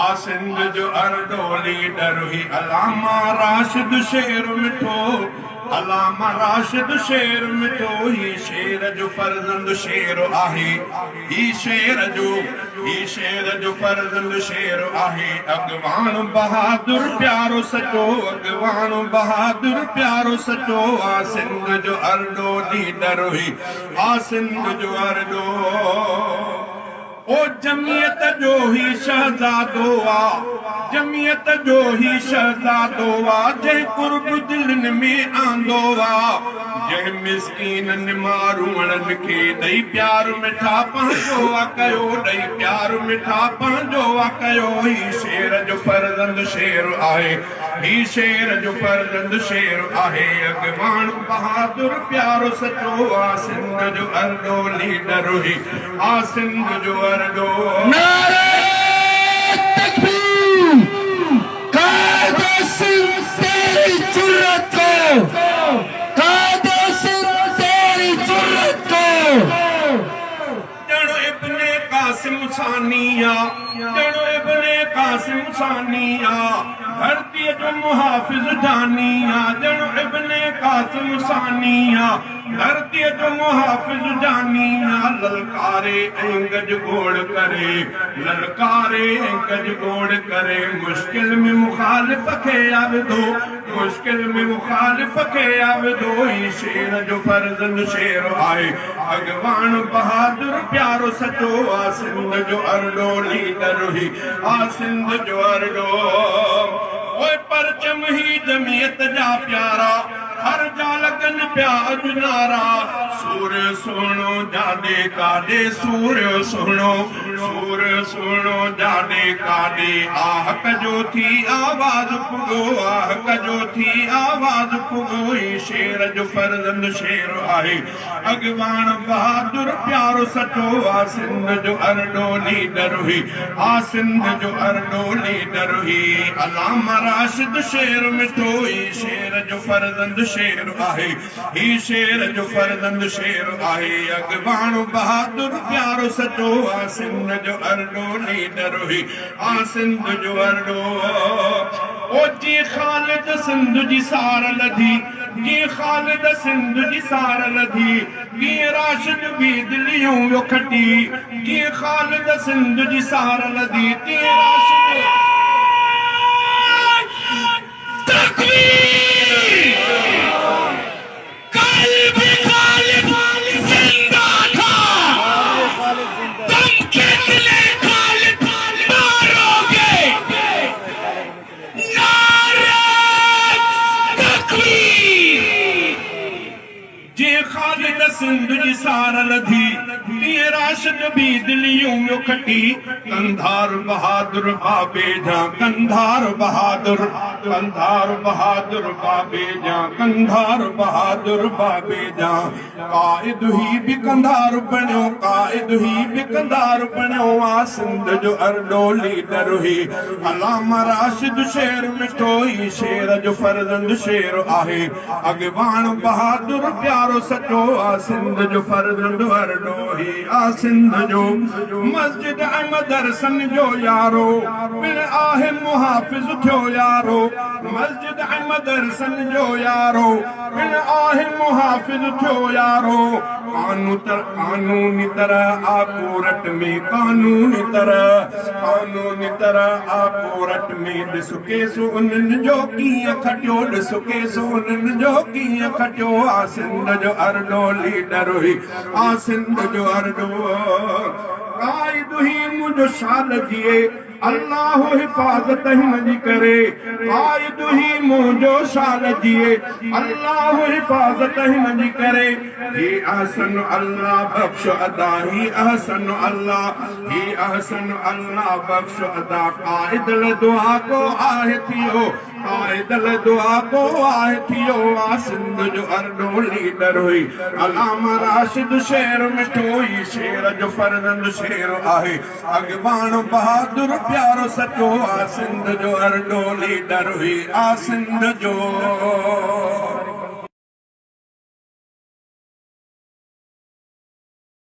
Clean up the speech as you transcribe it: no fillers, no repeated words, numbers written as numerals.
आ सिंध जो अरडो लीडर हुई अलामा राशिद शेर मिठो अलामा राशिद शेर मिठो ही शेर जो फर्जंद शेर आहे ही शेर जो फर्जंद शेर आहे अगवान बहादुर प्यारो सचो अगवान बहादुर प्यारो सचो आ सिंध जो अरडो लीडर हुई आ सिंध जो अरडो ओ जमियत जो ही शहजादो आ जमियत जो ही शहजादो आ जंहिं कुर्ब दिलनि में आंदो आ जंहिं मिस्कीननि मारूअड़नि खे ॾेई प्यार मिठा पंहिंजो आ कयो ॾेई प्यार मिठा पंहिंजो आ कयो ही शेर जो फर्जंद शेर आहे ही शेर जो फर्जंद शेर आहे अगवान बहादुर प्यारो सचो आ सिंध जो अरडो लीडर हुई आ सिंध जो अरडो नारे तकबीर कायदे सिंह तेरी जुर्रत को कायदे सिंह तेरी जुर्रत को जणो इब्ने कासिम सानिया जणो इब्ने कासिम सानिया धरती जो मुहाफिज जानिया जणो इब्ने कासिम सानिया धरती जो मुहाफिज जानिया ललकारे गज गोड़ करे ललकारे गज गोड़ करे मुश्किल में मुखालिफ खे आविदो मुश्किल में मुखालिफ खे आविदो ही शेर जो फर्जंद शेर आहे अगवान बहादुर प्यारो सचो आ सिंध जो अरडो लीडर हुई आ सिंध जो अरडो ओए परचम ही जमियत जा प्यारा हर जा लगन प्या अजनारा सूर्य सुनो जादे कादे सूर्य सुनो जादे कादे आहक जो थी आवाज पुगो आहक जो थी आवाज पुगो ही शेर जो फर्जंद शेर आहे अगवान बहादुर प्यारो सचो आ सिंध जो अरडो लीडर हुई आ सिंध जो अरडो लीडर हुई अलामा राशिद शेर मिठो ही शेर जो फर्जंद शेर आहे ही शेर जो फर्जंद शेर आहे अगवान बहादुर प्यारो सचो आ सिंध जो अरडो लीडर हुई आ सिंध जो अरडो ओ जी खालिद सिंध जी सार लधी जी खालिद सिंध जी सार लधी जी राशिद भी दिलियों वो खटी जी खालिद सिंध जी सार लधी जी राशिद सिंध जी सार लधी तीअं राशिद भी दिलियूं में खटी कंधार बहादुर बाबे जा कंधार बहादुर बाबे जा कंधार बहादुर बाबे जा कायद ही भी कंधार बणियो कायद ही भी कंधार बणियो आ सिंध जो अरडो लीडर हुई अलामा राशिद शेर मिठो ही शेर जो फर्जंद शेर आहे अगवान बहादुर प्यारो सचो आ सिंध जो फर्जंद अरडो ही आ सिंध जो मस्जिद मदरसन जो यारो पिण आहे मुहाफिज थियो यारो मस्जिद मदरसन जो यारो पिण आहे मुहाफिज थियो यारो कानूनी तरह आ कोरट में कानूनी तरह आ कोरट में ॾिस केसो उन्हनि जो कीअं खटियो ॾिस केसो उन्हनि जो कीअं खटियो आ सिंध जो अरडो लीडर हुई आ सिंध जो अरडो कायद ही मुंहिंजो शाल जिए अल्लाह हिफाज़त हिन जी करे कायद ही मुंहिंजो शाल जिए अल्लाह हिफाज़त हिन जी करे ही अहसन अल्लाह बख्श अदा ही अहसन अल्लाह बख्श अदा कायद दुआ को आहे थियो कायदल दुआ को आहे थियो आ सिंध जो अरडो लीडर हुई अलामा राशिद शेर मिठो ही शेर जो फर्जंद शेर आहे अगवान बहादुर प्यारो सचो आ सिंध जो अरडो लीडर हुई आ सिंध जो